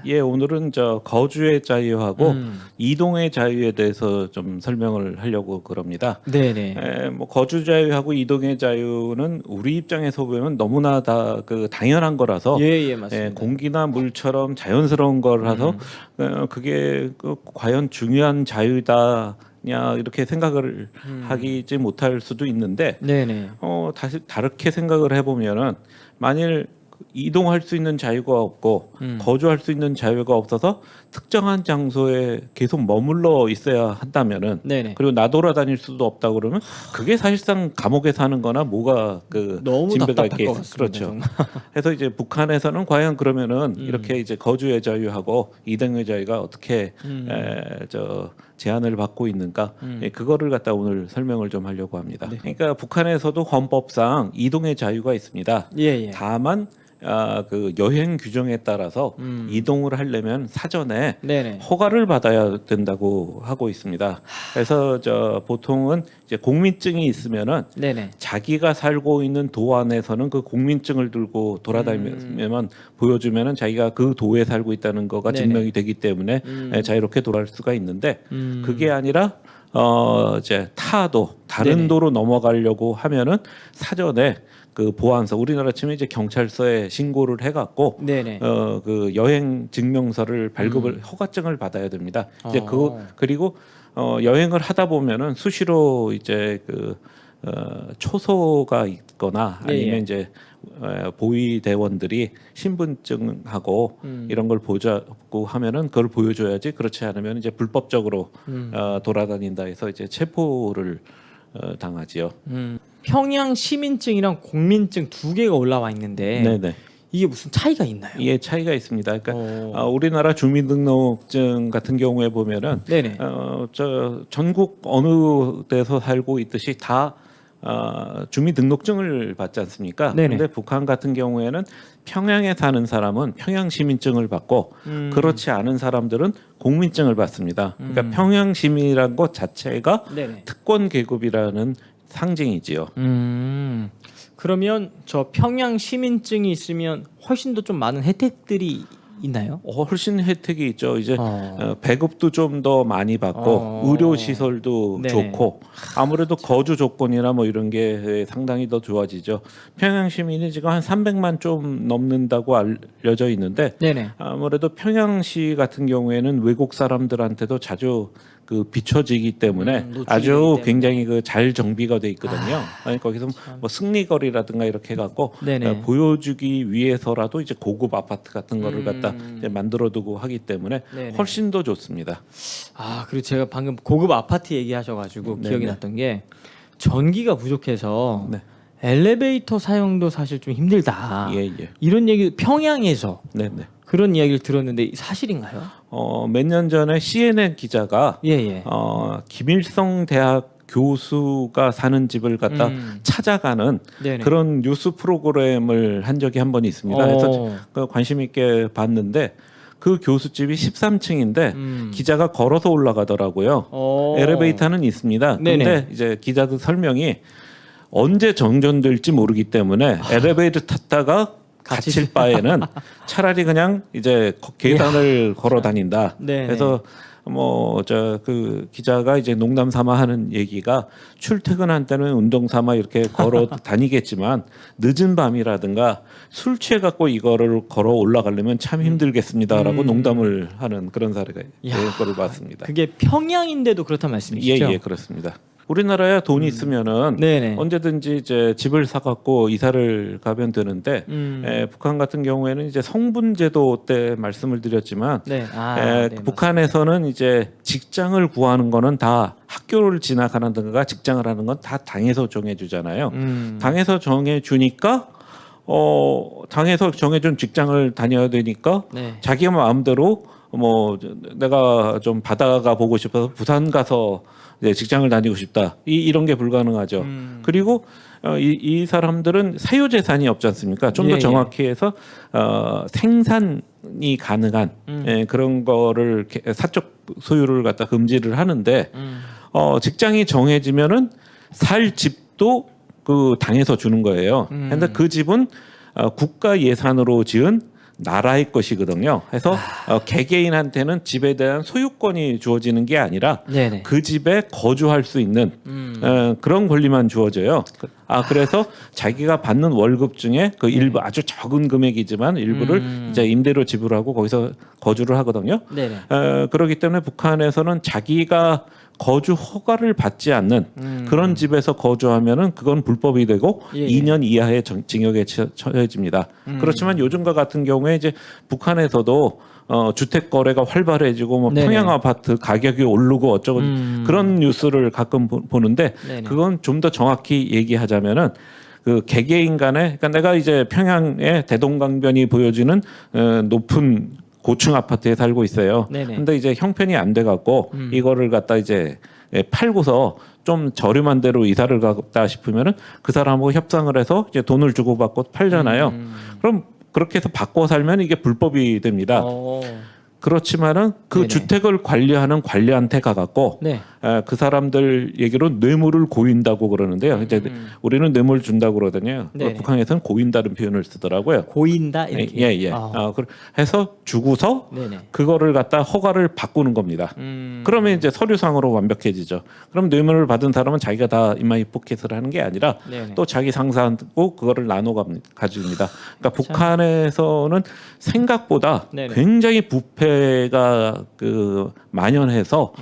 예, 오늘은 저 거주의 자유하고 이동의 자유에 대해서 좀 설명을 하려고 그럽니다. 네네. 뭐 거주 자유하고 이동의 자유는 우리 입장에서 보면 너무나 다 그 당연한 거라서 예, 맞습니다. 공기나 물처럼 자연스러운 거라서 그게 과연 중요한 자유다. 냐 이렇게 생각을 하지 못할 수도 있는데 네네. 다시 다르게 생각을 해보면은 만일 이동할 수 있는 자유가 없고 거주할 수 있는 자유가 없어서 특정한 장소에 계속 머물러 있어야 한다면은 네네. 그리고 나돌아다닐 수도 없다 그러면 그게 사실상 감옥에 사는 거나 뭐가 그 너무 진배가 답답할 것 같습니다. 그렇죠. 정말. 그래서 이제 북한에서는 과연 그러면은 이렇게 이제 거주의 자유하고 이동의 자유가 어떻게 저 제한을 받고 있는가 그거를 갖다 오늘 설명을 좀 하려고 합니다. 네. 그러니까 북한에서도 헌법상 이동의 자유가 있습니다. 예. 다만 그 여행 규정에 따라서 이동을 하려면 사전에 네네. 허가를 받아야 된다고 하고 있습니다. 그래서 저 보통은 이제 공민증이 있으면은 네네. 자기가 살고 있는 도 안에서는 그 공민증을 들고 돌아다니면 보여주면은 자기가 그 도에 살고 있다는 거가 네네. 증명이 되기 때문에 자유롭게 돌아갈 수가 있는데 그게 아니라 이제 타도 다른 네네. 도로 넘어가려고 하면은 사전에 그 보안서 우리나라 치면 이제 경찰서에 신고를 해갖고 네네. 그 여행 증명서를 발급을 허가증을 받아야 됩니다. 이제 그리고 여행을 하다 보면은 수시로 이제 그 초소가 있거나 아니면 예. 이제 보위 대원들이 신분증하고 이런 걸 보자고 하면은 그걸 보여줘야지 그렇지 않으면 이제 불법적으로 돌아다닌다 해서 이제 체포를 당하지요. 평양 시민증이랑 공민증 두 개가 올라와 있는데 네네. 이게 무슨 차이가 있나요? 예, 차이가 있습니다. 그러니까 우리나라 주민등록증 같은 경우에 보면은 네네. 저 전국 어느 데서 살고 있듯이 다 주민등록증을 받지 않습니까? 네네. 그런데 북한 같은 경우에는 평양에 사는 사람은 평양 시민증을 받고 그렇지 않은 사람들은 공민증을 받습니다. 그러니까 평양 시민이라는 것 자체가 네네. 특권 계급이라는 상징이지요. 그러면 저 평양 시민증이 있으면 훨씬 더 좀 많은 혜택들이 있나요? 훨씬 혜택이 있죠. 이제 배급도 좀 더 많이 받고 의료 시설도 네네. 좋고 아무래도 거주 조건이나 뭐 이런 게 상당히 더 좋아지죠. 평양 시민이 지금 한 300만 좀 넘는다고 알려져 있는데 네네. 아무래도 평양시 같은 경우에는 외국 사람들한테도 자주 그 비춰지기 때문에 노출이 아주 되기 때문에. 굉장히 그 잘 정비가 돼 있거든요. 아니 거기서 뭐 승리거리라든가 이렇게 해갖고 네네. 보여주기 위해서라도 이제 고급 아파트 같은 거를 갖다 이제 만들어두고 하기 때문에 네네. 훨씬 더 좋습니다. 그리고 제가 방금 고급 아파트 얘기하셔가지고 네네. 기억이 났던 게 전기가 부족해서 네. 엘리베이터 사용도 사실 좀 힘들다. 예. 이런 얘기 평양에서 네네. 그런 이야기를 들었는데 사실인가요? 몇 년 전에 CNN 기자가 예. 김일성 대학 교수가 사는 집을 갖다 찾아가는 네네. 그런 뉴스 프로그램을 한 적이 한 번 있습니다. 그래서 그 관심 있게 봤는데 그 교수집이 13층인데 기자가 걸어서 올라가더라고요. 엘리베이터는 있습니다. 네네. 근데 이제 기자들 설명이 언제 정전될지 모르기 때문에 엘리베이터 탔다가 갇힐 바에는 차라리 그냥 이제 계단을 걸어 다닌다. 네네. 그래서 뭐 저 그 기자가 이제 농담 삼아 하는 얘기가 출퇴근한 때는 운동 삼아 이렇게 걸어 다니겠지만 늦은 밤이라든가 술 취해 갖고 이거를 걸어 올라가려면 참 힘들겠습니다라고 농담을 하는 그런 사례가 거를 봤습니다. 그게 평양인데도 그렇단 말씀이시죠? 예, 그렇습니다. 우리나라야 돈이 있으면은 네네. 언제든지 이제 집을 사갖고 이사를 가면 되는데 북한 같은 경우에는 이제 성분제도 때 말씀을 드렸지만 네. 북한에서는 이제 직장을 구하는 거는 다 학교를 지나가는가 직장을 하는 건 다 당에서 정해주잖아요. 당에서 정해주니까 당에서 정해준 직장을 다녀야 되니까 네. 자기 마음대로 뭐 내가 좀 바다가 보고 싶어서 부산 가서 이제 직장을 다니고 싶다. 이런 게 불가능하죠. 그리고 이 사람들은 사유재산이 없지 않습니까? 좀 더 정확히 해서 생산이 가능한 그런 거를 사적 소유를 갖다 금지를 하는데 직장이 정해지면은 살 집도 그 당에서 주는 거예요. 그런데 그 집은 국가 예산으로 지은 나라의 것이거든요. 그래서 개개인한테는 집에 대한 소유권이 주어지는 게 아니라 네네. 그 집에 거주할 수 있는 그런 권리만 주어져요. 그래서 자기가 받는 월급 중에 그 일부 아주 적은 금액이지만 일부를 이제 임대료 지불하고 거기서 거주를 하거든요. 네네. 그렇기 때문에 북한에서는 자기가 거주 허가를 받지 않는 그런 집에서 거주하면은 그건 불법이 되고 예. 2년 이하의 징역에 처해집니다. 그렇지만 요즘과 같은 경우에 이제 북한에서도 주택 거래가 활발해지고 뭐 네네. 평양 아파트 가격이 오르고 어쩌고 그런 뉴스를 가끔 보는데 네네. 그건 좀 더 정확히 얘기하자면은 그 개개인 간에 그러니까 내가 이제 평양의 대동강변이 보여지는 높은 고층 아파트에 살고 있어요. 네네. 근데 이제 형편이 안 돼 갖고 이거를 갖다 이제 팔고서 좀 저렴한 데로 이사를 갔다 싶으면은 그 사람하고 협상을 해서 이제 돈을 주고 받고 팔잖아요. 그럼 그렇게 해서 바꿔 살면 이게 불법이 됩니다. 그렇지만은 그 네네. 주택을 관리하는 관리한테 가갖고 네. 그 사람들 얘기로 뇌물을 고인다고 그러는데요. 이제 우리는 뇌물 준다고 그러더니요. 네네. 북한에서는 고인다는 표현을 쓰더라고요. 고인다 이렇게. 예. 해서 주고서 네네. 그거를 갖다 허가를 바꾸는 겁니다. 그러면 이제 서류상으로 완벽해지죠. 그럼 뇌물을 받은 사람은 자기가 다 인마이 포켓을 하는 게 아니라 네네. 또 자기 상사하고 그거를 나눠 가집니다. 그러니까 북한에서는 생각보다 네네. 굉장히 부패가 그 만연해서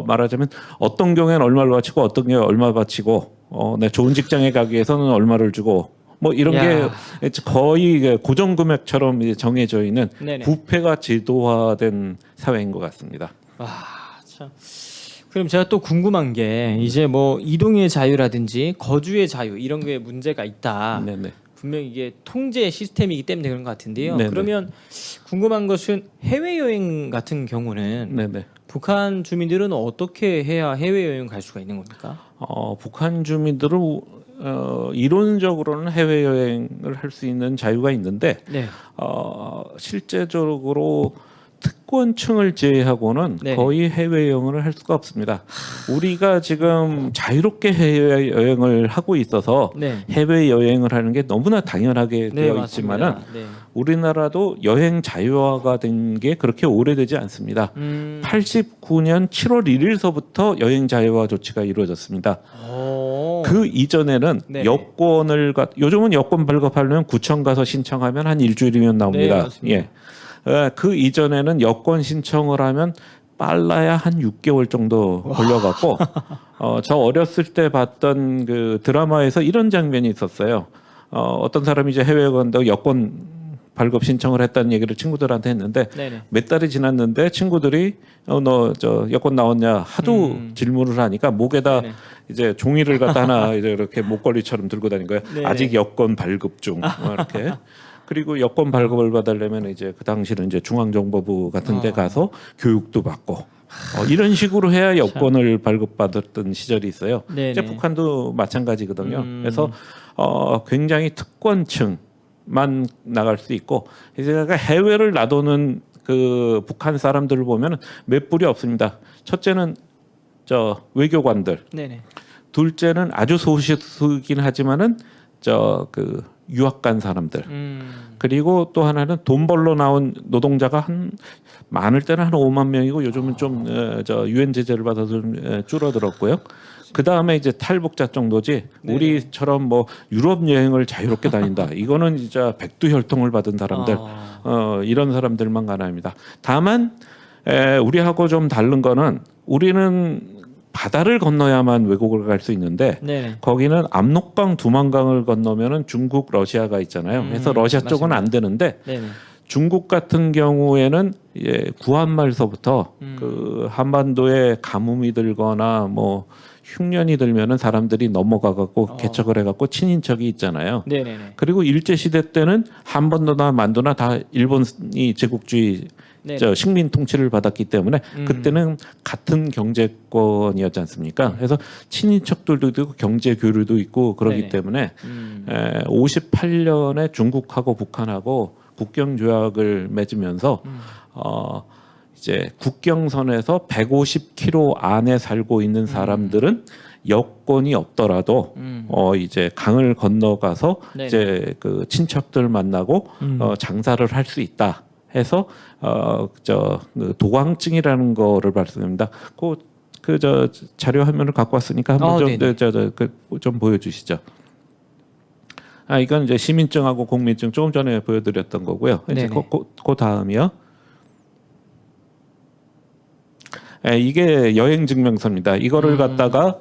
말하자면 어떤 경우에는 얼마를 바치고 어떤 경우에 얼마 바치고 내 좋은 직장에 가기 위해서는 얼마를 주고 뭐 이런 야. 게 거의 고정 금액처럼 이제 정해져 있는 네네. 부패가 제도화된 사회인 것 같습니다. 참. 그럼 제가 또 궁금한 게 이제 뭐 이동의 자유라든지 거주의 자유 이런 게 문제가 있다. 네네. 분명히 이게 통제 시스템이기 때문에 그런 것 같은데요. 네네. 그러면 궁금한 것은 해외 여행 같은 경우는 네네. 북한 주민들은 어떻게 해야 해외 여행 갈 수가 있는 겁니까? 북한 주민들은 이론적으로는 해외 여행을 할 수 있는 자유가 있는데 네. 실제적으로 특권층을 제외하고는 네네. 거의 해외 여행을 할 수가 없습니다. 우리가 지금 자유롭게 해외 여행을 하고 있어서 네. 해외 여행을 하는 게 너무나 당연하게 네, 되어 맞습니다. 있지만은 네. 우리나라도 여행 자유화가 된 게 그렇게 오래되지 않습니다. 89년 7월 1일서부터 여행 자유화 조치가 이루어졌습니다. 그 이전에는 네네. 여권을 요즘은 여권 발급하려면 구청 가서 신청하면 한 일주일이면 네, 나옵니다. 맞습니다. 예. 그 이전에는 여권 신청을 하면 빨라야 한 6개월 정도 걸려갖고 저 어렸을 때 봤던 그 드라마에서 이런 장면이 있었어요. 어떤 사람이 이제 해외에 간다고 여권 발급 신청을 했다는 얘기를 친구들한테 했는데 네네. 몇 달이 지났는데 친구들이 너 저 여권 나왔냐 하도 질문을 하니까 목에다 네네. 이제 종이를 갖다 하나 이제 이렇게 목걸이처럼 들고 다닌 거예요. 네네. 아직 여권 발급 중 뭐 이렇게. 그리고 여권 발급을 받으려면 이제 그 당시는 이제 중앙정보부 같은 데 가서 교육도 받고 이런 식으로 해야 여권을 발급받았던 시절이 있어요. 네네. 이제 북한도 마찬가지거든요. 그래서 굉장히 특권층만 나갈 수 있고 이제 해외를 놔두는 그 북한 사람들을 보면 몇 뿔이 없습니다. 첫째는 저 외교관들, 네네. 둘째는 아주 소수이긴 하지만은 그 유학 간 사람들. 그리고 또 하나는 돈 벌러 나온 노동자가 한 많을 때는 한 5만 명이고 요즘은 좀 유엔 제재를 받아서 좀 줄어들었고요. 그 다음에 이제 탈북자 정도지. 네. 우리처럼 뭐 유럽 여행을 자유롭게 다닌다. 이거는 진짜 백두혈통을 받은 사람들, 이런 사람들만 가능합니다. 다만 우리하고 좀 다른 거는 우리는 바다를 건너야만 외국을 갈 수 있는데 네네. 거기는 압록강, 두만강을 건너면은 중국, 러시아가 있잖아요. 그래서 러시아 쪽은 안 되는데 네네. 중국 같은 경우에는 구한말서부터 그 한반도에 가뭄이 들거나 뭐 흉년이 들면은 사람들이 넘어가 갖고 개척을 해 갖고 친인척이 있잖아요. 네네네. 그리고 일제 시대 때는 한반도나 만도나 다 일본이 제국주의 네네. 식민 통치를 받았기 때문에 그때는 같은 경제권이었지 않습니까? 그래서 친인척들도 있고 경제 교류도 있고 그러기 네네. 때문에 58년에 중국하고 북한하고 국경 조약을 맺으면서 이제 국경선에서 150km 안에 살고 있는 사람들은 여건이 없더라도 이제 강을 건너가서 네네. 이제 그 친척들 만나고 장사를 할 수 있다 해서 그 도광증이라는 거를 발송합니다. 그 자료 화면을 갖고 왔으니까 한번 좀 보여주시죠. 이건 이제 시민증하고 공민증 조금 전에 보여드렸던 거고요. 이제 그 다음이요. 이게 여행 증명서입니다. 이거를 갖다가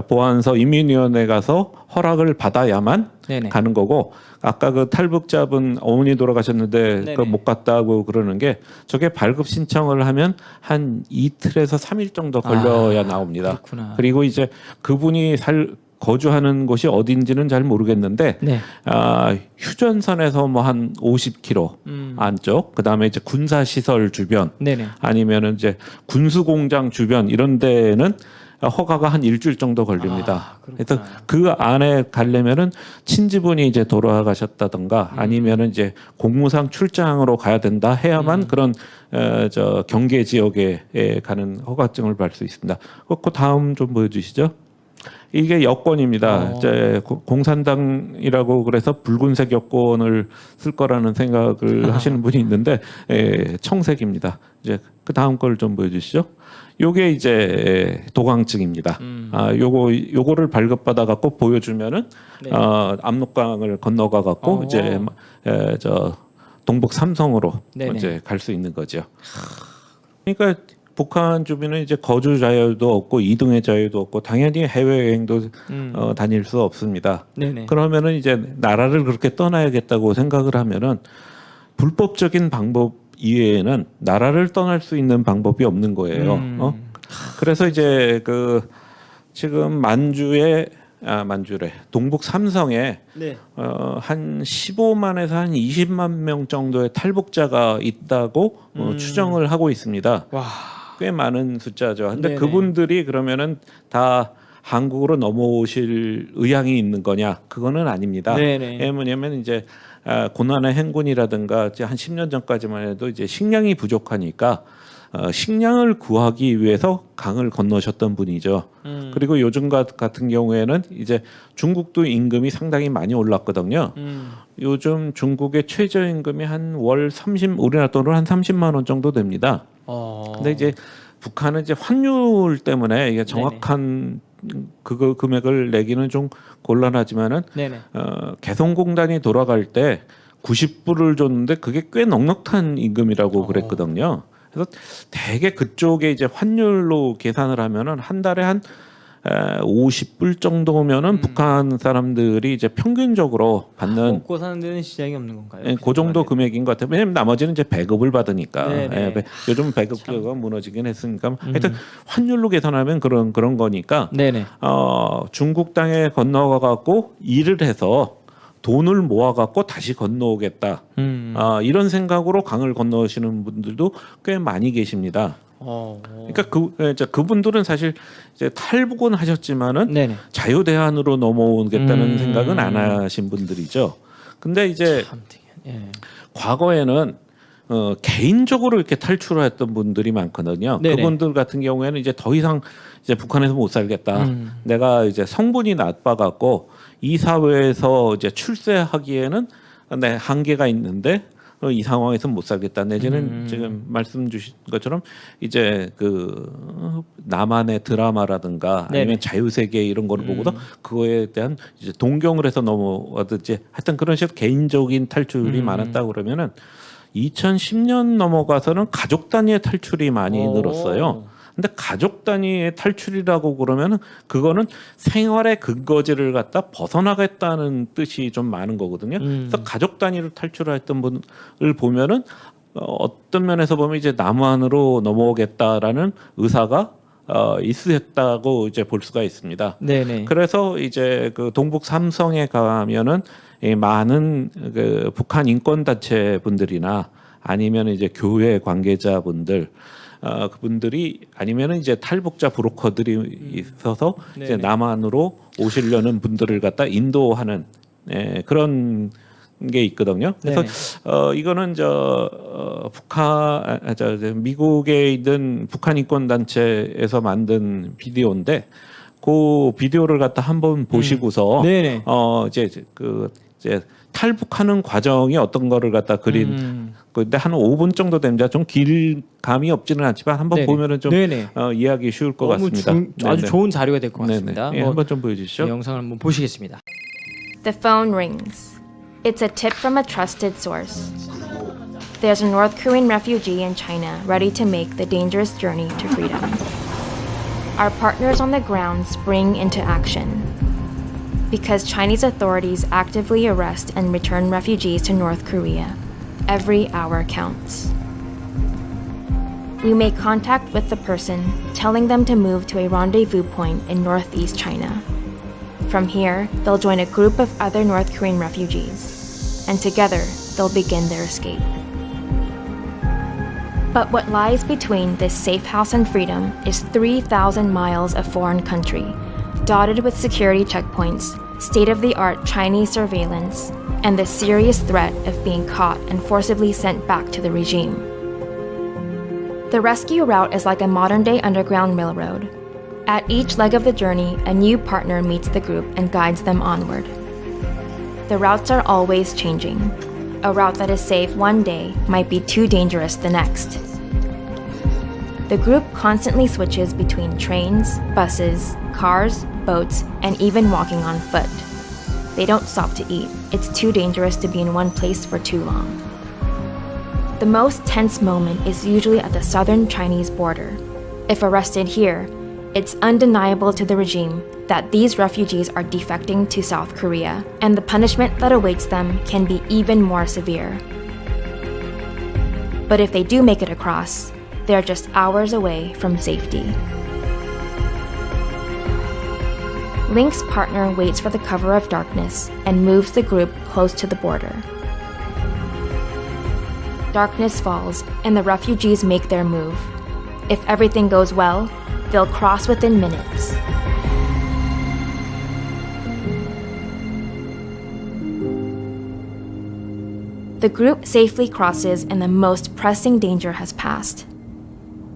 보안서 인민위원회 가서 허락을 받아야만 네네. 가는 거고, 아까 그 탈북자분 어머니 돌아가셨는데 네네. 그 못 갔다고 그러는 게, 저게 발급 신청을 하면 한 이틀에서 3일 정도 걸려야 나옵니다. 그렇구나. 그리고 이제 그분이 거주하는 곳이 어딘지는 잘 모르겠는데 네. 휴전선에서 뭐 한 50km 안쪽, 그다음에 이제 군사 시설 주변, 네네. 아니면은 이제 군수 공장 주변 이런 데는 허가가 한 일주일 정도 걸립니다. 그래서 그 안에 가려면은 친지분이 이제 돌아가셨다던가 아니면은 이제 공무상 출장으로 가야 된다 해야만 그런 경계 지역에 가는 허가증을 받을 수 있습니다. 그 다음 좀 보여주시죠. 이게 여권입니다. 이제 공산당이라고 그래서 붉은색 여권을 쓸 거라는 생각을 하시는 분이 있는데 청색입니다. 이제 그 다음 걸 좀 보여주시죠. 요게 이제 도광증입니다. 요거를 발급받아 갖고 보여주면은 네. 압록강을 건너가 갖고 이제 동북 삼성으로 네네. 이제 갈 수 있는 거죠. 그러니까 북한 주민은 이제 거주 자유도 없고 이동의 자유도 없고 당연히 해외 여행도 다닐 수 없습니다. 네네. 그러면은 이제 나라를 그렇게 떠나야겠다고 생각을 하면은 불법적인 방법 이외에는 나라를 떠날 수 있는 방법이 없는 거예요. 그래서 이제 그 지금 만주래 동북 삼성에 네. 한 15만에서 한 20만 명 정도의 탈북자가 있다고 추정을 하고 있습니다. 와. 꽤 많은 숫자죠. 근데 네네. 그분들이 그러면은 다 한국으로 넘어오실 의향이 있는 거냐? 그거는 아닙니다. 네네. 왜냐하면 이제 고난의 행군이라든가 이제 한 10년 전까지만 해도 이제 식량이 부족하니까 식량을 구하기 위해서 강을 건너셨던 분이죠. 그리고 요즘 같은 경우에는 이제 중국도 임금이 상당히 많이 올랐거든요. 요즘 중국의 최저임금이 한 월 우리나라 돈으로 한 30만 원 정도 됩니다. 근데 이제 북한은 이제 환율 때문에 이게 정확한 그 금액을 내기는 좀 곤란하지만은 개성공단이 돌아갈 때 90불을 줬는데 그게 꽤 넉넉한 임금이라고 그랬거든요. 그래서 대개 그쪽에 이제 환율로 계산을 하면은 한 달에 한 50불 정도면은 북한 사람들이 이제 평균적으로 받는 먹고 사는 데는 시장이 없는 건가요? 그 정도 금액인 것 같아요. 왜냐면 나머지는 이제 배급을 받으니까. 네네. 요즘 배급기가 무너지긴 했으니까. 하여튼 환율로 계산하면 그런 거니까. 네네. 중국 땅에 건너가 갖고 일을 해서 돈을 모아 갖고 다시 건너오겠다. 이런 생각으로 강을 건너시는 분들도 꽤 많이 계십니다. 그러니까 그분들은 사실 이제 탈북은 하셨지만은 네네. 자유 대한으로 넘어오겠다는 생각은 안 하신 분들이죠. 근데 이제 과거에는 개인적으로 이렇게 탈출했던 분들이 많거든요. 네네. 그분들 같은 경우에는 이제 더 이상 이제 북한에서 못 살겠다. 내가 이제 성분이 나빠 갖고 이 사회에서 이제 출세하기에는 내 한계가 있는데 이 상황에서 못 살겠다. 내지는 지금 말씀 주신 것처럼 이제 그 나만의 드라마라든가 아니면 자유세계 이런 거를 보고도 그거에 대한 이제 동경을 해서 넘어가든지 하여튼 그런 식으로 개인적인 탈출이 많았다고 그러면은 2010년 넘어가서는 가족 단위의 탈출이 많이 늘었어요. 근데 가족 단위의 탈출이라고 그러면은 그거는 생활의 근거지를 갖다 벗어나겠다는 뜻이 좀 많은 거거든요. 그래서 가족 단위로 탈출했던 분을 보면은 어떤 면에서 보면 이제 남한으로 넘어오겠다라는 의사가 있으셨다고 이제 볼 수가 있습니다. 네네. 그래서 이제 그 동북 삼성에 가면은 이 많은 그 북한 인권 단체 분들이나 아니면 이제 교회 관계자분들 그분들이 아니면은 이제 탈북자 브로커들이 있어서 이제 남한으로 오시려는 분들을 갖다 인도하는 그런 게 있거든요. 그래서 이거는 미국에 있는 북한 인권 단체에서 만든 비디오인데 그 비디오를 갖다 한번 보시고서 네네. 이제 탈북하는 과정이 어떤 거를 갖다 그린 근데 한 5분 정도 됩니다. 좀 길감이 없지는 않지만 한번 네네. 보면은 좀 네네. 이해하기 쉬울 것 너무 같습니다. 아주 네네. 좋은 자료가 될 것 네네. 같습니다. 예, 한번 좀 보여주시죠. 이 영상을 한번 보시겠습니다. The phone rings. It's a tip from a trusted source. There's a North Korean refugee in China ready to make the dangerous journey to freedom. Our partners on the ground spring into action. Because Chinese authorities actively arrest and return refugees to North Korea, every hour counts. We make contact with the person, telling them to move to a rendezvous point in northeast China. From here, they'll join a group of other North Korean refugees, and together, they'll begin their escape. But what lies between this safe house and freedom is 3,000 miles of foreign country, dotted with security checkpoints, state-of-the-art Chinese surveillance, and the serious threat of being caught and forcibly sent back to the regime. The rescue route is like a modern-day underground railroad. At each leg of the journey, a new partner meets the group and guides them onward. The routes are always changing. A route that is safe one day might be too dangerous the next. The group constantly switches between trains, buses, cars, boats, and even walking on foot. They don't stop to eat. It's too dangerous to be in one place for too long. The most tense moment is usually at the southern Chinese border. If arrested here, it's undeniable to the regime that these refugees are defecting to South Korea, and the punishment that awaits them can be even more severe. But if they do make it across, they're just hours away from safety. Link's partner waits for the cover of darkness and moves the group close to the border. Darkness falls, and the refugees make their move. If everything goes well, they'll cross within minutes. The group safely crosses and the most pressing danger has passed.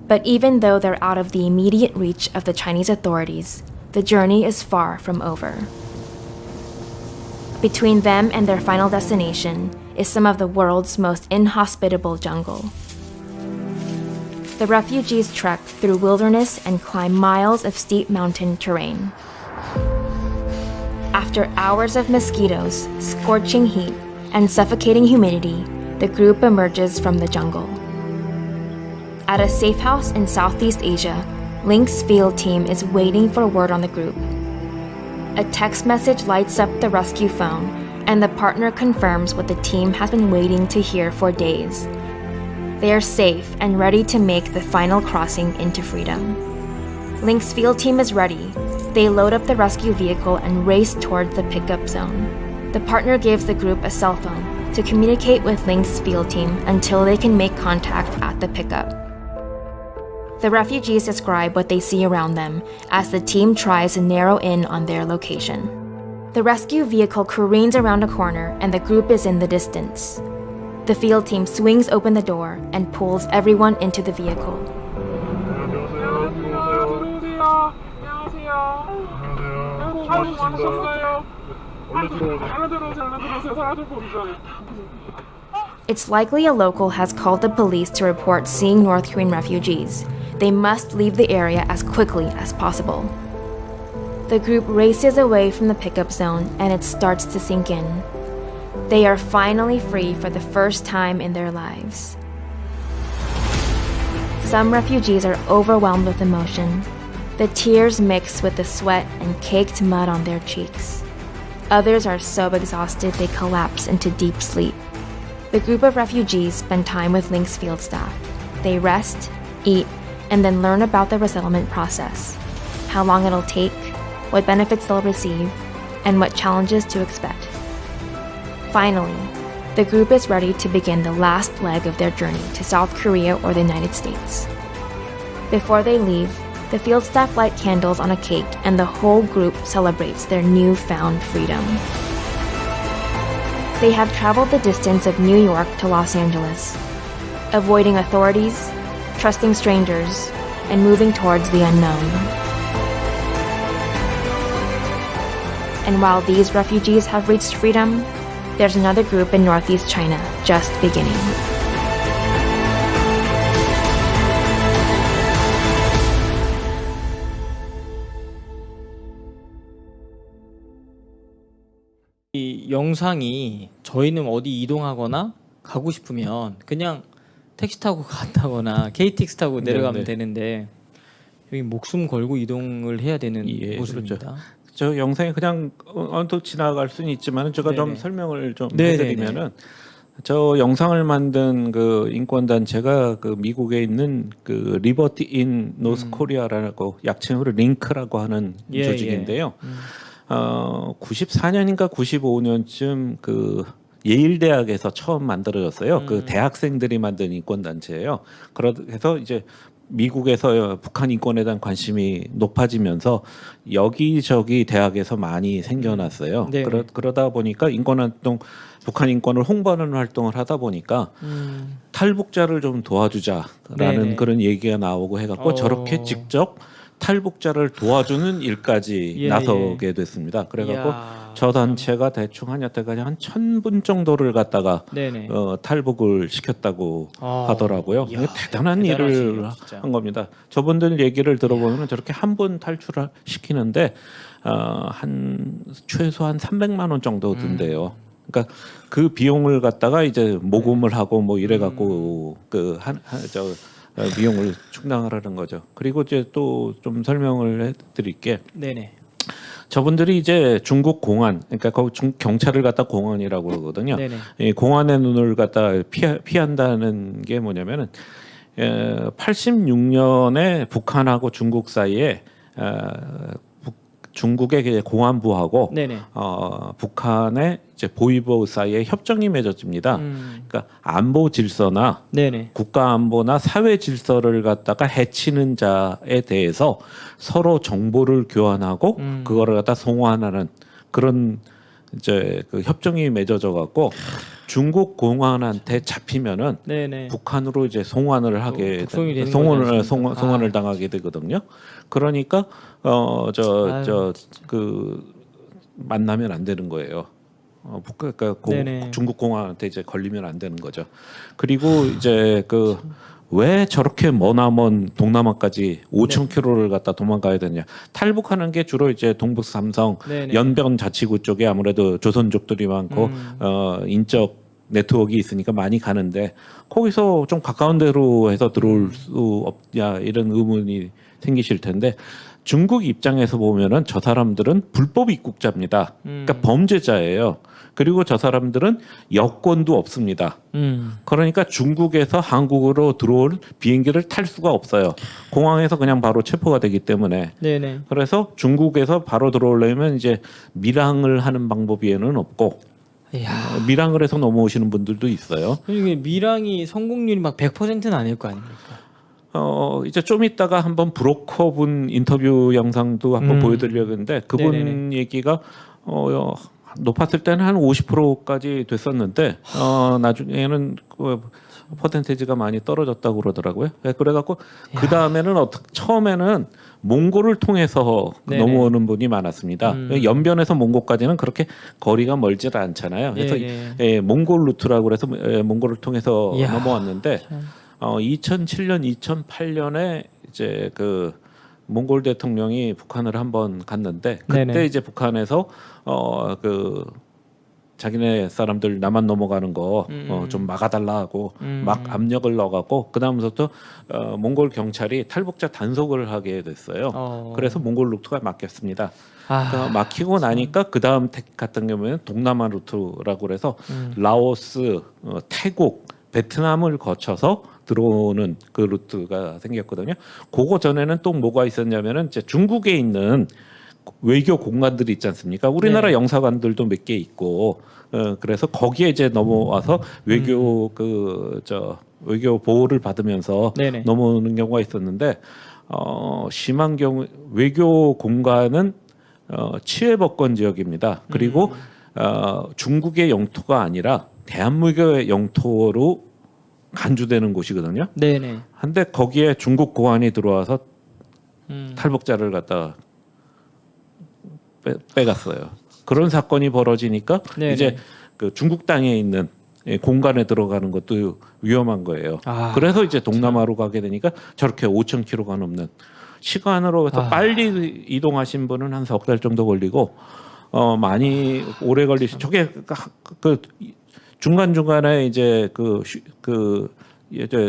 But even though they're out of the immediate reach of the Chinese authorities, the journey is far from over. Between them and their final destination is some of the world's most inhospitable jungle. The refugees trek through wilderness and climb miles of steep mountain terrain. After hours of mosquitoes, scorching heat, and suffocating humidity, the group emerges from the jungle. At a safe house in Southeast Asia, Link's field team is waiting for word on the group. A text message lights up the rescue phone, and the partner confirms what the team has been waiting to hear for days. They are safe and ready to make the final crossing into freedom. Link's field team is ready. They load up the rescue vehicle and race towards the pickup zone. The partner gives the group a cell phone to communicate with Link's field team until they can make contact at the pickup. The refugees describe what they see around them as the team tries to narrow in on their location. The rescue vehicle careens around a corner and the group is in the distance. The field team swings open the door and pulls everyone into the vehicle. It's likely a local has called the police to report seeing North Korean refugees. They must leave the area as quickly as possible. The group races away from the pickup zone and it starts to sink in. They are finally free for the first time in their lives. Some refugees are overwhelmed with emotion. The tears mix with the sweat and caked mud on their cheeks. Others are so exhausted they collapse into deep sleep. The group of refugees spend time with Link's field staff. They rest, eat, and then learn about the resettlement process, how long it'll take, what benefits they'll receive, and what challenges to expect. Finally, the group is ready to begin the last leg of their journey to South Korea or the United States. Before they leave, the field staff light candles on a cake and the whole group celebrates their newfound freedom. They have traveled the distance of New York to Los Angeles, avoiding authorities, trusting strangers, and moving towards the unknown. And while these refugees have reached freedom, there's another group in northeast China just beginning. 이 영상이 저희는 어디 이동하거나 가고 싶으면 그냥 택시 타고 간다거나 KTX 타고 내려가면 네네. 되는데 여기 목숨 걸고 이동을 해야 되는 예, 모습입니다. 그렇죠. 저 영상이 그냥 언뜻 지나갈 수는 있지만 제가 좀 네네. 설명을 좀 네네네. 해드리면은 저 영상을 만든 그 인권 단체가 그 미국에 있는 그 리버티 인 노스 코리아라고 약칭으로 링크라고 하는 예, 조직인데요. 94년인가 95년쯤 그 예일 대학에서 처음 만들어졌어요. 그 대학생들이 만든 인권 단체예요. 그래서 이제 미국에서 북한 인권에 대한 관심이 높아지면서 여기저기 대학에서 많이 생겨났어요. 네. 그러다 보니까 인권 활동, 북한 인권을 홍보하는 활동을 하다 보니까 탈북자를 좀 도와주자라는 네네. 그런 얘기가 나오고 해갖고 저렇게 직접 탈북자를 도와주는 일까지 예, 나서게 됐습니다. 그래갖고 이야, 저 단체가 대충 한 여태까지 한 1,000분 정도를 갖다가 네네. 탈북을 시켰다고 하더라고요. 이야, 이게 대단한 대단하시네요, 일을 진짜. 한 겁니다. 저분들 얘기를 들어보면 저렇게 한 분 탈출을 시키는데 한 최소한 300만 원 정도 든대요. 그러니까 그 비용을 갖다가 이제 모금을 하고 뭐 이래 갖고 그저 비용을 충당하라는 거죠. 그리고 이제 또 좀 설명을 해드릴게. 네네. 저분들이 이제 중국 공안, 그러니까 거기 경찰을 갖다 공안이라고 그러거든요. 네네. 이 공안의 눈을 갖다 피한다는 게 뭐냐면은 86년에 북한하고 중국 사이에 중국의 공안부하고 네네. 북한의 이제 보위부 사이에 협정이 맺어집니다. 그러니까 안보 질서나 네네. 국가 안보나 사회 질서를 갖다가 해치는 자에 대해서 서로 정보를 교환하고 그거를 갖다 송환하는 그런 이제 그 협정이 맺어져 갖고 중국 공안한테 잡히면은 네네. 북한으로 이제 송환을 하게 북송이 되는 송환을 거지 않습니까? 송환을 당하게 되거든요. 그러니까 그 만나면 안 되는 거예요. 그러니까 네네. 중국 공안한테 이제 걸리면 안 되는 거죠. 그리고 이제 그 왜 저렇게 머나먼 동남아까지 5,000km를 갖다 도망가야 되냐? 탈북하는 게 주로 이제 동북 삼성, 네네. 연변 자치구 쪽에 아무래도 조선족들이 많고 인적 네트워크가 있으니까 많이 가는데 거기서 좀 가까운 데로 해서 들어올 수 없냐 이런 의문이 생기실 텐데 중국 입장에서 보면은 저 사람들은 불법 입국자입니다. 그러니까 범죄자예요. 그리고 저 사람들은 여권도 없습니다. 그러니까 중국에서 한국으로 들어올 비행기를 탈 수가 없어요. 공항에서 그냥 바로 체포가 되기 때문에. 네네. 그래서 중국에서 바로 들어오려면 이제 밀항을 하는 방법에는 없고 이야. 밀항을 해서 넘어오시는 분들도 있어요. 이게 밀항이 성공률이 막 100%는 아닐 거 아닙니까? 이제 좀 이따가 한번 브로커분 인터뷰 영상도 한번 보여드리려고 했는데 그분 네네네. 얘기가 높았을 때는 한 50%까지 됐었는데 나중에는 그 퍼센테이지가 많이 떨어졌다고 그러더라고요. 그래갖고 그 다음에는 처음에는 몽골을 통해서 네네. 넘어오는 분이 많았습니다. 연변에서 몽골까지는 그렇게 거리가 멀질 않잖아요. 그래서 예. 몽골 루트라고 그래서 몽골을 통해서 이야. 넘어왔는데 2007년, 2008년에 이제 그 몽골 대통령이 북한을 한번 갔는데 그때 네네. 이제 북한에서 그 자기네 사람들 남한 넘어가는 거 좀 막아달라고 막 압력을 넣어갖고 그 다음부터 몽골 경찰이 탈북자 단속을 하게 됐어요. 그래서 몽골 루트가 막혔습니다. 그러니까 막히고 나니까 그 다음 택 같은 경우에는 동남아 루트라고 그래서 라오스, 태국, 베트남을 거쳐서 들어오는 그 루트가 생겼거든요. 그거 전에는 또 뭐가 있었냐면은 이제 중국에 있는 외교 공간들이 있지 않습니까? 우리나라 네. 영사관들도 몇 개 있고, 그래서 거기에 이제 넘어와서 외교 외교 보호를 받으면서 네네. 넘어오는 경우가 있었는데, 심한 경우 외교 공간은 치외법권 지역입니다. 그리고 중국의 영토가 아니라 대한민국의 영토로 간주되는 곳이거든요. 네네. 한데 거기에 중국 공안이 들어와서 탈북자를 갖다 빼갔어요. 그런 사건이 벌어지니까 네네. 이제 그 중국 땅에 있는 공간에 들어가는 것도 위험한 거예요. 아, 그래서 이제 동남아로 가게 되니까 저렇게 5,000km가 넘는 시간으로 해서 빨리 이동하신 분은 한 석 달 정도 걸리고 많이 오래 걸리시. 저게 그 중간 중간에 이제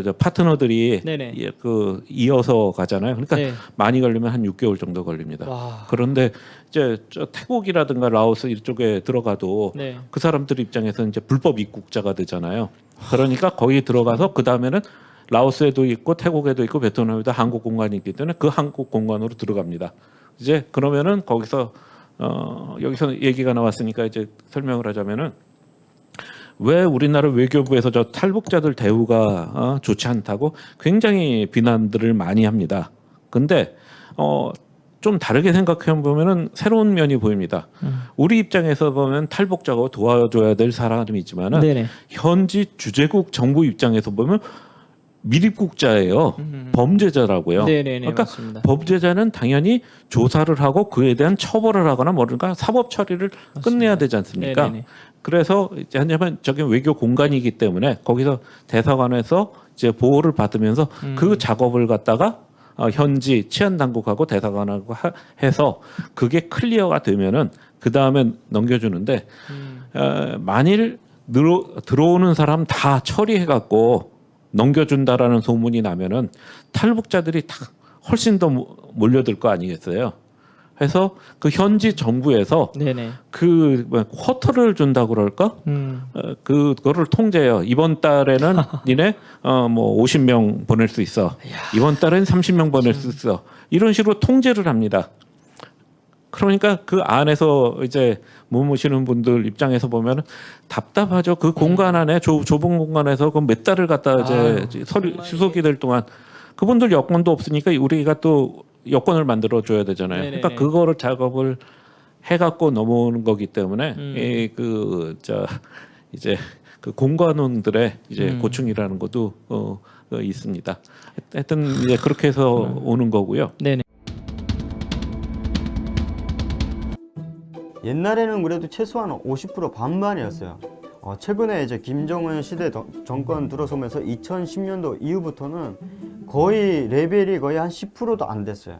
저 파트너들이 네네. 그 이어서 가잖아요. 그러니까 네. 많이 걸리면 한 6개월 정도 걸립니다. 와. 그런데 이제 저 태국이라든가 라오스 이쪽에 들어가도 네. 그 사람들 입장에서는 이제 불법 입국자가 되잖아요. 그러니까 거기 들어가서 그 다음에는 라오스에도 있고 태국에도 있고 베트남에도 한국 공간이 있기 때문에 그 한국 공간으로 들어갑니다. 이제 그러면은 거기서 여기서 얘기가 나왔으니까 이제 설명을 하자면은 왜 우리나라 외교부에서 저 탈북자들 대우가 좋지 않다고 굉장히 비난들을 많이 합니다. 근데 좀 다르게 생각해 보면은 새로운 면이 보입니다. 우리 입장에서 보면 탈북자가 도와줘야 될 사람이 있지만은 네네. 현지 주재국 정부 입장에서 보면 미입국자예요. 범죄자라고요. 네네네. 그러니까 맞습니다. 범죄자는 당연히 조사를 하고 그에 대한 처벌을 하거나 뭔가 사법 처리를 끝내야 되지 않습니까? 네네네. 그래서 이제 하냐면 저게 외교 공간이기 때문에 거기서 대사관에서 이제 보호를 받으면서 그 작업을 갖다가 현지 치안 당국하고 대사관하고 해서 그게 클리어가 되면은 그 다음에 넘겨주는데 만일 들어오는 사람 다 처리해 갖고 넘겨준다라는 소문이 나면은 탈북자들이 다 훨씬 더 몰려들 거 아니겠어요? 해서 그 현지 정부에서 네네. 그 쿼터를 준다고 그럴까? 그거를 통제해요. 이번 달에는 니네 뭐 50명 보낼 수 있어. 이번 달엔 30명 보낼 수 있어. 이런 식으로 통제를 합니다. 그러니까 그 안에서 이제 머무시는 분들 입장에서 보면 답답하죠. 그 공간 안에 좁은 공간에서 그 몇 달을 갖다 이제 수속이 될 동안 그분들 여권도 없으니까 우리가 또 여권을 만들어 줘야 되잖아요. 네네네. 그러니까 그거를 작업을 해갖고 넘어오는 거기 때문에 이제 그 공관원들의 이제 고충이라는 것도 있습니다. 하여튼 이제 그렇게 해서 오는 거고요. 네네. 옛날에는 그래도 최소한 50% 반반이었어요. 최근에 이제 김정은 시대 정권 들어서면서 2010년도 이후부터는 거의 레벨이 거의 한 10%도 안 됐어요.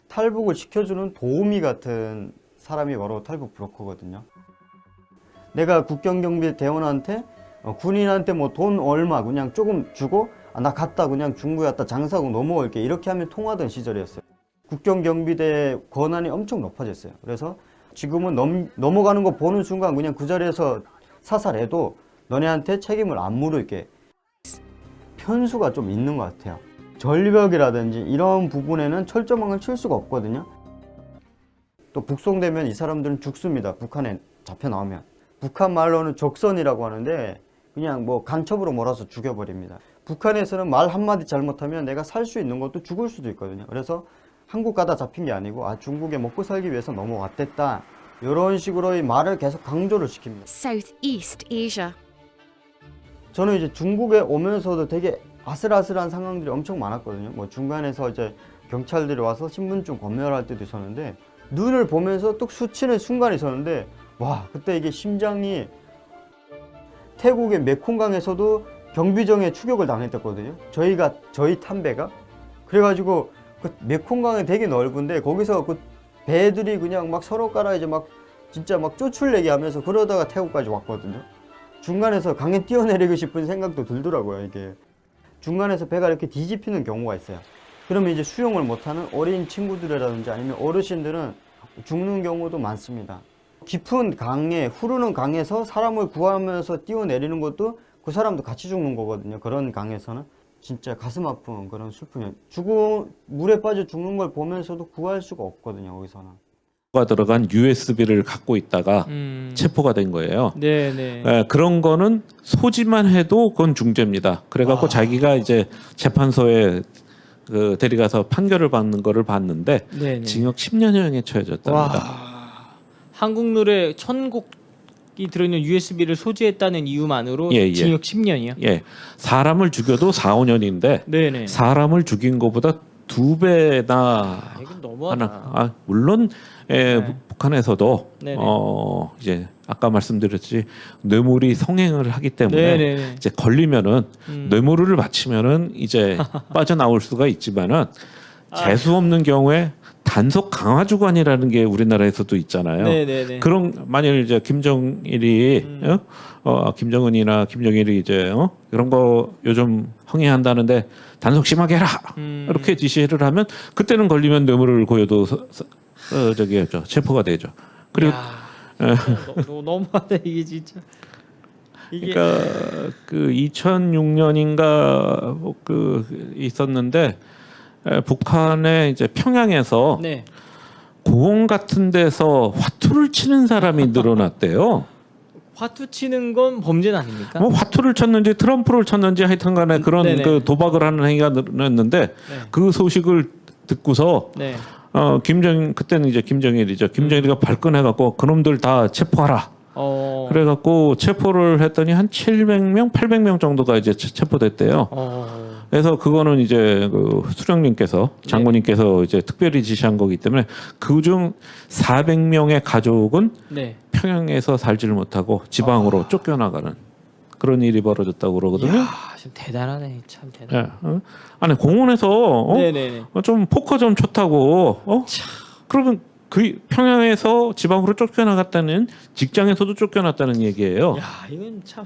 탈북을 시켜주는 도우미 같은 사람이 바로 탈북 브로커거든요. 내가 국경경비 대원한테 군인한테 뭐 돈 얼마 그냥 조금 주고 나 갔다 그냥 중국에 갔다 장사하고 넘어올게 이렇게 하면 통하던 시절이었어요. 국경경비대 권한이 엄청 높아졌어요. 그래서 지금은 넘어가는 거 보는 순간 그냥 그 자리에서 사살해도 너네한테 책임을 안 물을게. 편수가 좀 있는 것 같아요. 전력이라든지 이런 부분에는 철저망을 칠 수가 없거든요. 또 북송되면 이 사람들은 죽습니다. 북한에 잡혀 나오면. 북한 말로는 적선이라고 하는데 그냥 뭐 간첩으로 몰아서 죽여버립니다. 북한에서는 말 한마디 잘못하면 내가 살 수 있는 것도 죽을 수도 있거든요. 그래서 한국 가다 잡힌 게 아니고 중국에 먹고 살기 위해서 넘어왔댔다. 이런 식으로 이 말을 계속 강조를 시킵니다. Southeast Asia. 저는 이제 중국에 오면서도 되게 아슬아슬한 상황들이 엄청 많았거든요. 뭐 중간에서 이제 경찰들이 와서 신분증 검열할 때도 있었는데 눈을 보면서 뚝 스치는 순간이 있었는데 와 그때 이게 심장이 태국의 메콩강에서도 경비정에 추격을 당했었거든요. 저희 탄배가 그래가지고 그 메콩강이 되게 넓은데 거기서 그 배들이 그냥 막 서로 깔아 이제 막 진짜 막 쫓을내게 하면서 그러다가 태국까지 왔거든요. 중간에서 강에 뛰어내리고 싶은 생각도 들더라고요. 이게 중간에서 배가 이렇게 뒤집히는 경우가 있어요. 그러면 이제 수영을 못하는 어린 친구들이라든지 아니면 어르신들은 죽는 경우도 많습니다. 깊은 강에 흐르는 강에서 사람을 구하면서 뛰어내리는 것도 그 사람도 같이 죽는 거거든요. 그런 강에서는 진짜 가슴 아픈 그런 슬픔이에요. 물에 빠져 죽는 걸 보면서도 구할 수가 없거든요. 거기서는. 가 들어간 USB를 갖고 있다가 체포가 된 거예요. 네네. 그런 거는 소지만 해도 그건 중죄입니다. 그래갖고 자기가 이제 재판소에 그 데려가서 판결을 받는 거를 봤는데 네네. 징역 10년형에 처해졌답니다. 와. 한국 노래 1000곡이 들어있는 USB를 소지했다는 이유만으로 예, 예. 징역 10년이요? 예, 사람을 죽여도 4, 5년인데 네네. 사람을 죽인 것보다 2배나 이건 너무하다. 물론 네. 북한에서도 네네. 이제 아까 말씀드렸지 뇌물이 성행을 하기 때문에 네네네. 이제 걸리면은 뇌물을 바치면은 이제 빠져나올 수가 있지만은 재수 없는 경우에 단속 강화 주관이라는 게 우리나라에서도 있잖아요. 네네네. 그런 만일 이제 김정일이 김정은이나 김정일이 이제 이런 거 요즘 항의한다는데 단속 심하게 해라 이렇게 지시를 하면 그때는 걸리면 뇌물을 고여도 체포가 되죠. 그리고 너무하다 이게 진짜. 이게 그러니까 그 2006년인가 그 있었는데 북한의 이제 평양에서 네. 공원 같은 데서 화투를 치는 사람이 늘어났대요. 화투 치는 건 범죄는 아닙니까? 뭐 화투를 쳤는지 트럼프를 쳤는지 하여튼간에 그런 네네. 그 도박을 하는 행위가 늘어났는데 네. 그 소식을 듣고서 네. 그때는 이제 김정일이죠. 김정일이가 발끈해갖고 그놈들 다 체포하라. 그래갖고 체포를 했더니 한 700명, 800명 정도가 이제 체포됐대요. 그래서 그거는 이제 그 수령님께서 장군님께서 이제 특별히 지시한 거기 때문에 그중 400명의 가족은 네. 평양에서 살지를 못하고 지방으로 쫓겨나가는 그런 일이 벌어졌다고 그러거든요. 이야, 좀 대단하네. 참 대단. 예. 아니 공원에서 네네네. 좀 포커 좀 쳤다고 그러면 그 평양에서 지방으로 쫓겨나갔다는 직장에서도 쫓겨났다는 얘기예요. 야, 이건 참.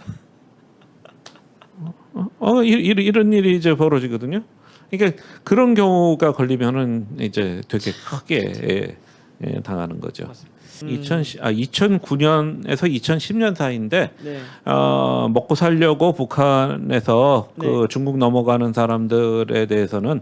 이런 일이 이제 벌어지거든요. 그러니까 그런 경우가 걸리면은 이제 되게 크게 당하는 거죠. 2009년에서 2010년 사이인데 네. 먹고 살려고 북한에서 네. 그 중국 넘어가는 사람들에 대해서는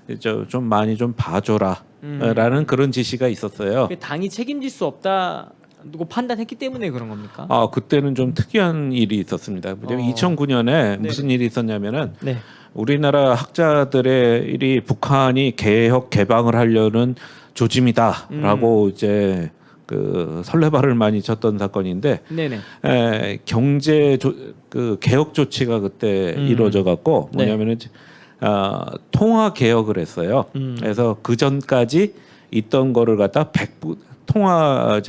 이제 좀 많이 좀 봐줘라라는 그런 지시가 있었어요. 당이 책임질 수 없다고 판단했기 때문에 그런 겁니까? 그때는 좀 특이한 일이 있었습니다. 왜냐면 2009년에 네. 무슨 일이 있었냐면은 네. 우리나라 학자들의 일이 북한이 개혁 개방을 하려는 조짐이다라고 이제 그 설레발을 많이 쳤던 사건인데 네네. 그 개혁 조치가 그때 이루어져 갖고 네. 뭐냐면은 통화 개혁을 했어요. 그래서 그 전까지 있던 거를 갖다 통화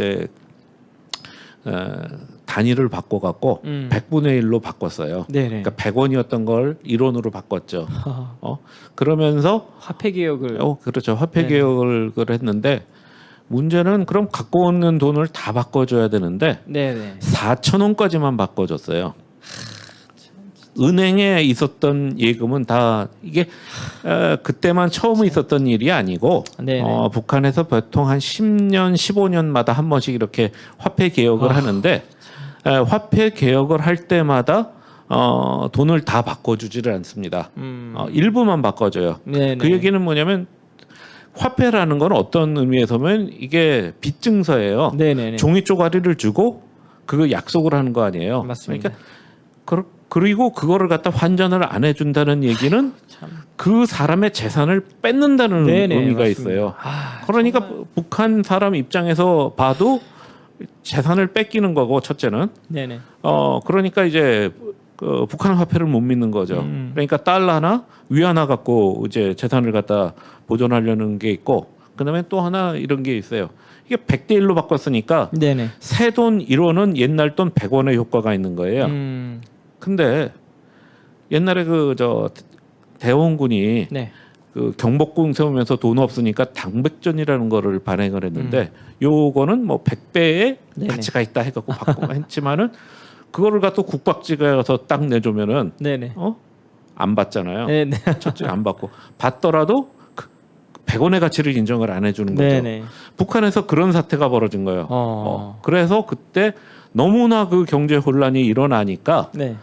단위를 바꿔 갖고 100분의 1로 바꿨어요. 네네. 그러니까 100원이었던 걸 1원으로 바꿨죠. 그러면서 화폐 개혁을. 그렇죠. 화폐 네네. 개혁을 했는데 문제는 그럼 갖고 오는 돈을 다 바꿔줘야 되는데 네네. 4,000원까지만 바꿔줬어요. 은행에 있었던 예금은 다 이게 그때만 처음 있었던 일이 아니고 네네. 북한에서 보통 한 10년, 15년마다 한 번씩 이렇게 화폐 개혁을 하는데 화폐 개혁을 할 때마다 돈을 다 바꿔주지를 않습니다. 일부만 바꿔줘요. 네네. 그 얘기는 뭐냐면 화폐라는 건 어떤 의미에서는 이게 빚증서예요. 네네네. 종이 쪼가리를 주고 그거 약속을 하는 거 아니에요. 맞습니다. 그러니까 그리고 그거를 갖다 환전을 안 해준다는 얘기는 그 사람의 재산을 뺏는다는 네네, 의미가 맞습니다. 있어요. 그러니까 북한 사람 입장에서 봐도 재산을 뺏기는 거고 첫째는 네네. 그러니까 이제 그 북한 화폐를 못 믿는 거죠. 그러니까 달러나 위안화 갖고 이제 재산을 갖다 보존하려는 게 있고 그다음에 또 하나 이런 게 있어요. 이게 100대 1로 바꿨으니까 네네. 새 돈 1원은 옛날 돈 100원의 효과가 있는 거예요. 근데 옛날에 대원군이 네. 그 경복궁 세우면서 돈 없으니까 당백전이라는 거를 발행을 했는데 요거는 뭐 100배의 네네. 가치가 있다 해갖고 바꾸고 했지만은 그거를 갖다 국박지가에 가서 딱 내주면은 네네. 안 받잖아요. 네네. 첫째 안 받고 받더라도 100원의 가치를 인정을 안 해주는 거죠. 네네. 북한에서 그런 사태가 벌어진 거예요. 그래서 그때 너무나 그 경제 혼란이 일어나니까 네.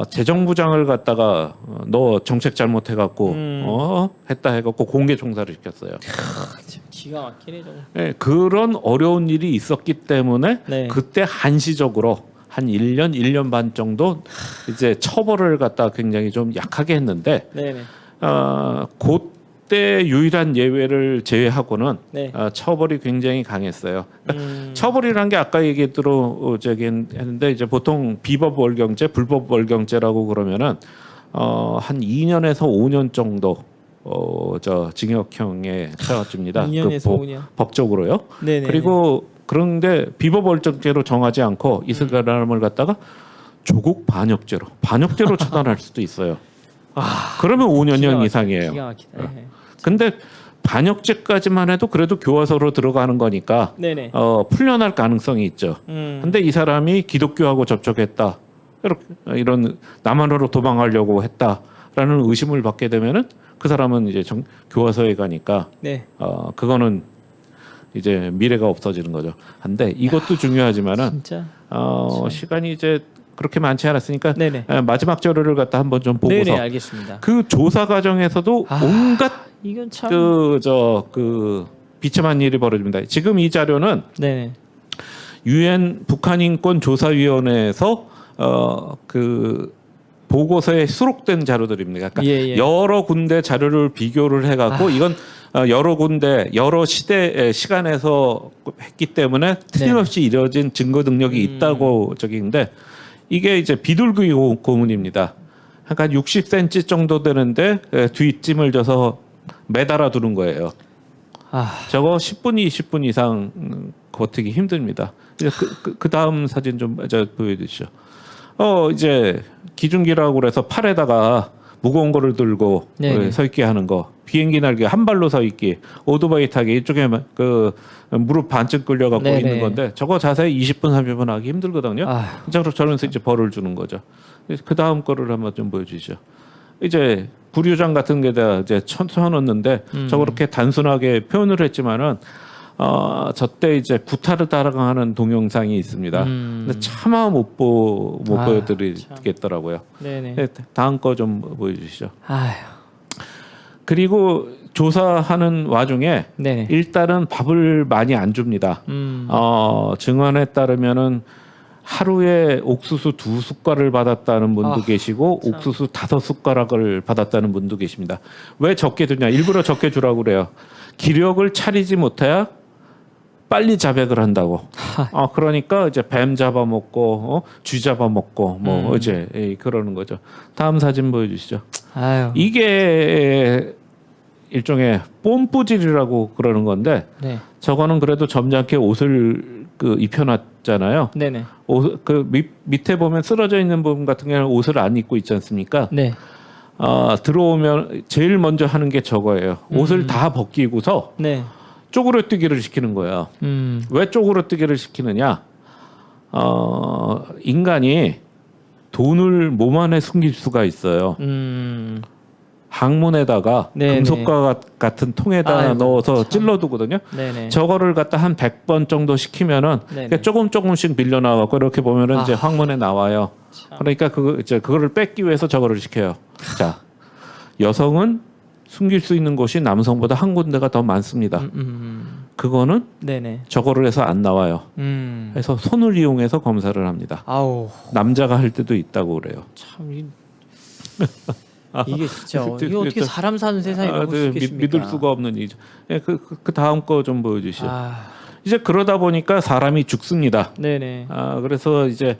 재정부장을 갖다가 너 정책 잘못해갖고 했다 해갖고 공개 총사를 시켰어요. 기가 막히네 좀. 네, 그런 어려운 일이 있었기 때문에 네. 그때 한시적으로 한 1년 반 정도 이제 처벌을 갖다 굉장히 좀 약하게 했는데 네네. 그때 유일한 예외를 제외하고는 네. 처벌이 굉장히 강했어요. 처벌이란 게 아까 얘기했대로 했는데 이제 보통 비법 월경죄, 불법 월경죄라고 그러면은 한 2년에서 5년 정도 저 징역형에 처해집니다. 2년에서 5년. 법적으로요. 네네. 그리고 그런데 비법월정죄로 정하지 않고 이 사람을 갖다가 조국 반역죄로 처단할 수도 있어요. 그러면 5년형 이상이에요. 기가 막히다. 네. 근데 반역죄까지만 해도 그래도 교화소로 들어가는 거니까 네네. 풀려날 가능성이 있죠. 근데 이 사람이 기독교하고 접촉했다. 이런 남한으로 도망가려고 했다라는 의심을 받게 되면은 그 사람은 이제 교화소에 가니까 네. 그거는 이제 미래가 없어지는 거죠. 근데 이것도 중요하지만은 진짜. 시간이 이제 그렇게 많지 않았으니까 네네. 마지막 자료를 갖다 한번 좀 보고서 네네, 알겠습니다. 그 조사 과정에서도 온갖 이건 참. 그 비참한 일이 벌어집니다. 지금 이 자료는 네네. 유엔 북한인권조사위원회에서 그 보고서에 수록된 자료들입니다. 그러니까 예. 여러 군데 자료를 비교를 해갖고 이건 여러 군데 여러 시간에서 했기 때문에 틀림없이 이뤄진 증거 능력이 있다고 저기인데 이게 이제 비둘기 고문입니다. 그러니까 60cm 정도 되는데 뒷짐을 져서 매달아 두는 거예요. 저거 10분, 20분 이상 버티기 힘듭니다. 이제 그 다음 사진 좀 보여주시죠. 이제 기중기라고 그래서 팔에다가 무거운 거를 들고 서 있게 하는 거, 비행기 날개 한 발로 서 있기, 오토바이 타기 이쪽에 그 무릎 반쯤 끌려갖고 네네. 있는 건데 저거 자세히 20분, 30분 하기 힘들거든요. 저러면서 이제 벌을 주는 거죠. 그 다음 거를 한번 좀 보여주시죠. 이제 구류장 같은 게다 이제 쳐놓는데 저렇게 단순하게 표현을 했지만은 저때 이제 구타를 따라가는 동영상이 있습니다. 근데 차마 못 보여드리겠더라고요. 네네. 네, 다음 거 좀 보여주시죠. 아휴. 그리고 조사하는 와중에 네네. 일단은 밥을 많이 안 줍니다. 증언에 따르면은 하루에 옥수수 2숟갈을 받았다는 분도 계시고 참. 옥수수 5숟가락을 받았다는 분도 계십니다. 왜 적게 주냐? 일부러 적게 주라고 그래요. 기력을 차리지 못해야 빨리 자백을 한다고. 그러니까 이제 뱀 잡아먹고 쥐 잡아먹고 뭐 이제 그러는 거죠. 다음 사진 보여주시죠. 아유. 이게 일종의 뽐뿌질이라고 그러는 건데 네. 저거는 그래도 점잖게 옷을 입혀놨잖아요. 네네. 밑에 보면 쓰러져 있는 부분 같은 경우는 옷을 안 입고 있지 않습니까? 네. 들어오면 제일 먼저 하는 게 저거예요. 옷을 다 벗기고서 네. 쪼그려뜨기를 시키는 거예요. 왜 쪼그려뜨기를 시키느냐? 인간이 돈을 몸 안에 숨길 수가 있어요. 항문에다가 네네. 금속과 같은 통에다 아이고, 넣어서 참. 찔러두거든요. 네네. 저거를 갖다 한 100번 정도 시키면은 네네. 조금씩 밀려 나가고 이렇게 보면은 이제 항문에 나와요. 참. 그러니까 그거를 뺏기 위해서 저거를 시켜요. 자, 여성은 숨길 수 있는 곳이 남성보다 한 군데가 더 많습니다. 그거는 네네. 저거를 해서 안 나와요. 음. 그래서 손을 이용해서 검사를 합니다. 아우. 남자가 할 때도 있다고 그래요. 참 이게 진짜 이게 어떻게 사람 사는 세상에 이럴 수 있겠습니까? 믿을 수가 없는 일이죠. 그 다음 거 좀 보여주시죠. 이제 그러다 보니까 사람이 죽습니다. 네네. 그래서 이제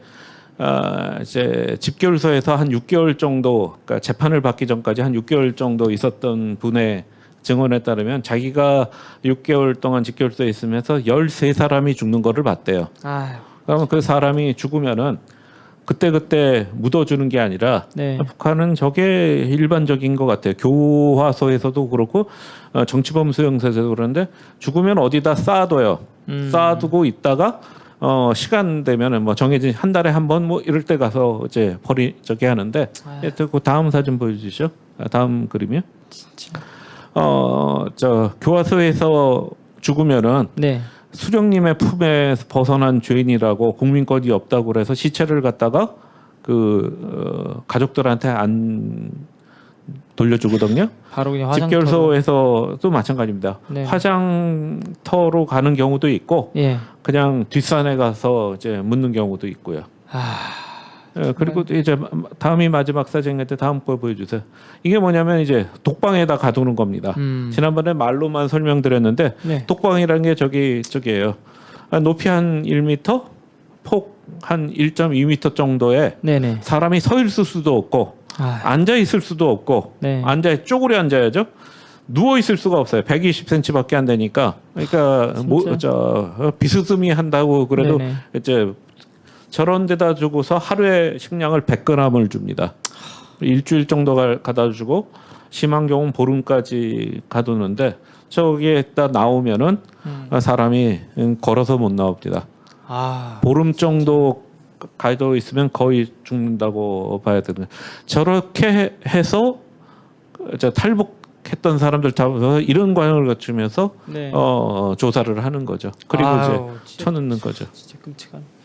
집결소에서 한 6개월 정도, 그러니까 재판을 받기 전까지 한 6개월 정도 있었던 분의 증언에 따르면 자기가 6개월 동안 집결소에 있으면서 13사람이 죽는 거를 봤대요. 그러면 그 사람이 죽으면은 그때 묻어주는 게 아니라 네. 북한은 저게 일반적인 것 같아요. 교화소에서도 그렇고 정치범 수용소에서도 그런데 죽으면 어디다 쌓아둬요. 쌓아두고 있다가 시간 되면은 뭐 정해진 한 달에 한 번 뭐 이럴 때 가서 이제 저기 하는데 그 다음 사진 보여주시죠. 다음 그림이요. 저 교화소에서 죽으면은 네. 수령님의 품에서 벗어난 죄인이라고 국민권이 없다고 그래서 시체를 갖다가 가족들한테 안 돌려주거든요. 바로 그냥 화장터로. 집결소에서도 마찬가지입니다. 네. 화장터로 가는 경우도 있고 예. 그냥 뒷산에 가서 이제 묻는 경우도 있고요. 그리고 이제 다음이 마지막 사진인데 다음 거 보여주세요. 이게 뭐냐면 이제 독방에다 가두는 겁니다. 지난번에 말로만 설명드렸는데 네. 독방이라는 게 저기예요. 높이 한 1m, 폭 한 1.2m 정도에 네네. 사람이 서 있을 수도 없고 아, 앉아 있을 수도 없고 네. 쪼그려 앉아야죠. 누워 있을 수가 없어요. 120cm밖에 안 되니까. 그러니까 비스듬히 한다고 그래도 네네. 이제 저런 데다 주고서 하루에 식량을 100g을 줍니다. 일주일 정도 가다 주고 심한 경우는 보름까지 가두는데 저기에다 나오면은 사람이 걸어서 못 나옵니다. 아, 보름 정도 가도 있으면 거의 죽는다고 봐야 되는. 저렇게 해서 탈북했던 사람들 잡아서 이런 과정을 거치면서 네. 조사를 하는 거죠. 그리고 아유, 이제 쳐넣는 거죠. 진짜 끔찍한.